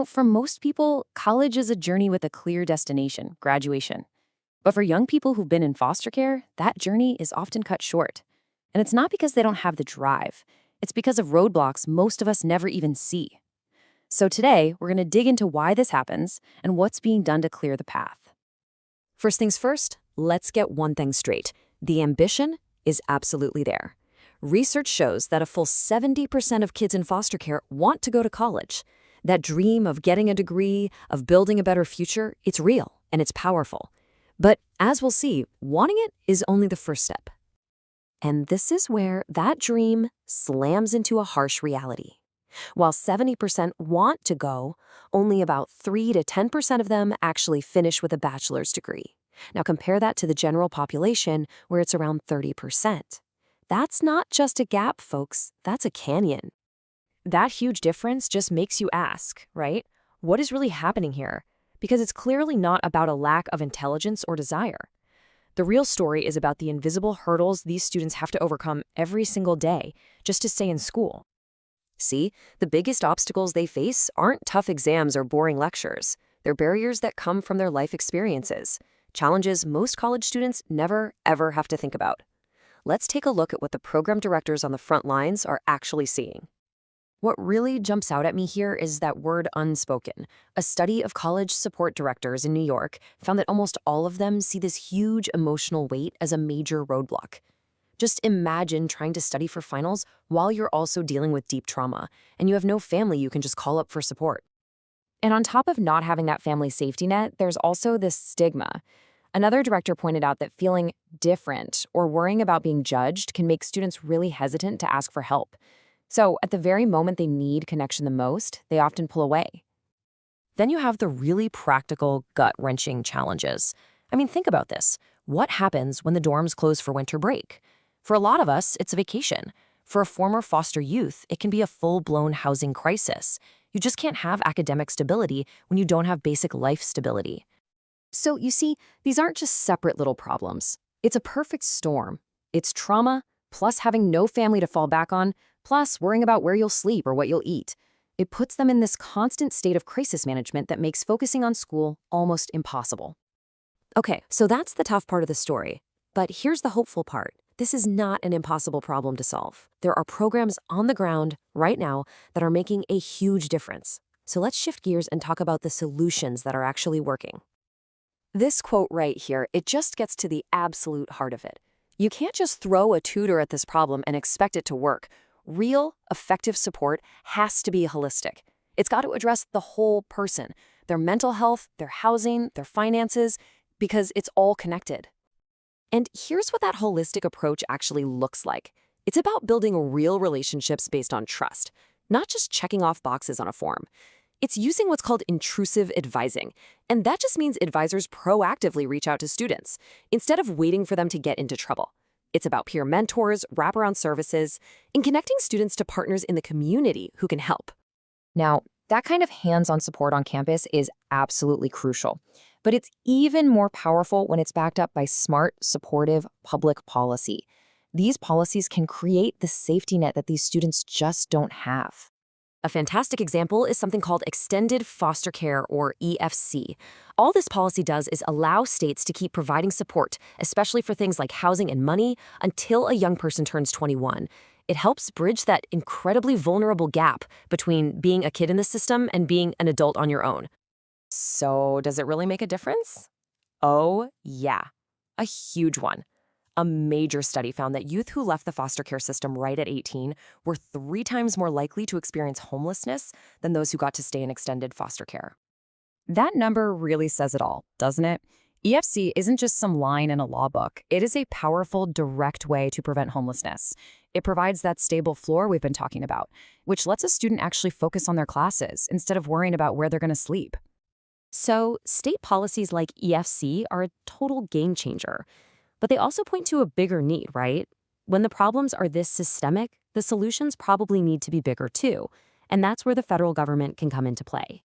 For most people, college is a journey with a clear destination, graduation. But for young people who've been in foster care, that journey is often cut short. And it's not because they don't have the drive. It's because of roadblocks most of us never even see. So today, we're going to dig into why this happens and what's being done to clear the path. First things first, let's get one thing straight. The ambition is absolutely there. Research shows that a full 70% of kids in foster care want to go to college. That dream of getting a degree, of building a better future, it's real and it's powerful. But as we'll see, wanting it is only the first step. And this is where that dream slams into a harsh reality. While 70% want to go, only about 3 to 10% of them actually finish with a bachelor's degree. Now compare that to the general population, where it's around 30%. That's not just a gap, folks. That's a canyon. That huge difference just makes you ask, right? What is really happening here? Because it's clearly not about a lack of intelligence or desire. The real story is about the invisible hurdles these students have to overcome every single day just to stay in school. See, the biggest obstacles they face aren't tough exams or boring lectures. They're barriers that come from their life experiences, challenges most college students never, ever have to think about. Let's take a look at what the program directors on the front lines are actually seeing. What really jumps out at me here is that word unspoken. A study of college support directors in New York found that almost all of them see this huge emotional weight as a major roadblock. Just imagine trying to study for finals while you're also dealing with deep trauma, and you have no family you can just call up for support. And on top of not having that family safety net, there's also this stigma. Another director pointed out that feeling different or worrying about being judged can make students really hesitant to ask for help. So at the very moment they need connection the most, they often pull away. Then you have the really practical, gut-wrenching challenges. I mean, think about this. What happens when the dorms close for winter break? For a lot of us, it's a vacation. For a former foster youth, it can be a full-blown housing crisis. You just can't have academic stability when you don't have basic life stability. So you see, these aren't just separate little problems. It's a perfect storm. It's trauma, plus having no family to fall back on, plus worrying about where you'll sleep or what you'll eat. It puts them in this constant state of crisis management that makes focusing on school almost impossible. Okay, so that's the tough part of the story. But here's the hopeful part. This is not an impossible problem to solve. There are programs on the ground right now that are making a huge difference. So let's shift gears and talk about the solutions that are actually working. This quote right here, it just gets to the absolute heart of it. You can't just throw a tutor at this problem and expect it to work. Real, effective support has to be holistic. It's got to address the whole person, their mental health, their housing, their finances, because it's all connected. And here's what that holistic approach actually looks like. It's about building real relationships based on trust, not just checking off boxes on a form. It's using what's called intrusive advising, and that just means advisors proactively reach out to students instead of waiting for them to get into trouble. It's about peer mentors, wraparound services, and connecting students to partners in the community who can help. Now, that kind of hands-on support on campus is absolutely crucial. But it's even more powerful when it's backed up by smart, supportive public policy. These policies can create the safety net that these students just don't have. A fantastic example is something called Extended Foster Care, or EFC. All this policy does is allow states to keep providing support, especially for things like housing and money, until a young person turns 21. It helps bridge that incredibly vulnerable gap between being a kid in the system and being an adult on your own. So, does it really make a difference? Oh, yeah. A huge one. A major study found that youth who left the foster care system right at 18 were 3 times more likely to experience homelessness than those who got to stay in extended foster care. That number really says it all, doesn't it? EFC isn't just some line in a law book. It is a powerful, direct way to prevent homelessness. It provides that stable floor we've been talking about, which lets a student actually focus on their classes instead of worrying about where they're going to sleep. So, state policies like EFC are a total game changer. But they also point to a bigger need, right? When the problems are this systemic, the solutions probably need to be bigger too. And that's where the federal government can come into play.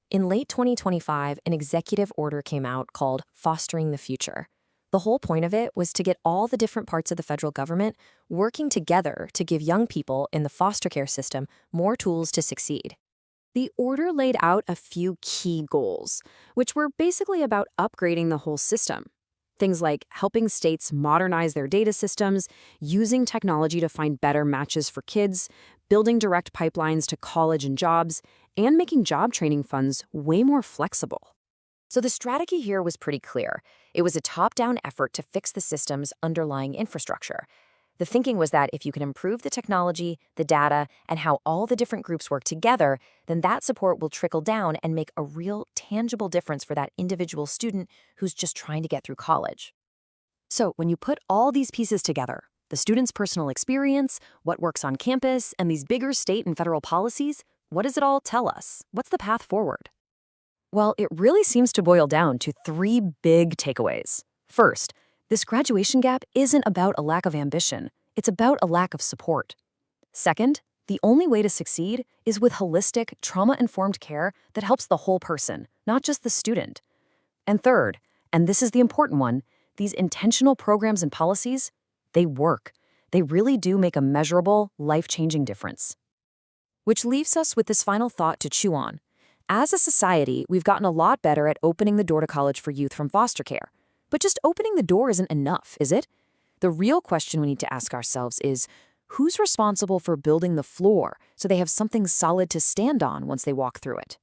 In late 2025, an executive order came out called Fostering the Future. The whole point of it was to get all the different parts of the federal government working together to give young people in the foster care system more tools to succeed. The order laid out a few key goals, which were basically about upgrading the whole system. Things like helping states modernize their data systems, using technology to find better matches for kids, building direct pipelines to college and jobs, and making job training funds way more flexible. So the strategy here was pretty clear. It was a top-down effort to fix the system's underlying infrastructure. The thinking was that if you can improve the technology, the data, and how all the different groups work together, then that support will trickle down and make a real, tangible difference for that individual student who's just trying to get through college. So when you put all these pieces together, the student's personal experience, what works on campus, and these bigger state and federal policies, what does it all tell us? What's the path forward? Well, it really seems to boil down to three big takeaways. First, this graduation gap isn't about a lack of ambition. It's about a lack of support. Second, the only way to succeed is with holistic, trauma-informed care that helps the whole person, not just the student. And third, and this is the important one, these intentional programs and policies, they work. They really do make a measurable, life-changing difference. Which leaves us with this final thought to chew on. As a society, we've gotten a lot better at opening the door to college for youth from foster care. But just opening the door isn't enough, is it? The real question we need to ask ourselves is, who's responsible for building the floor so they have something solid to stand on once they walk through it?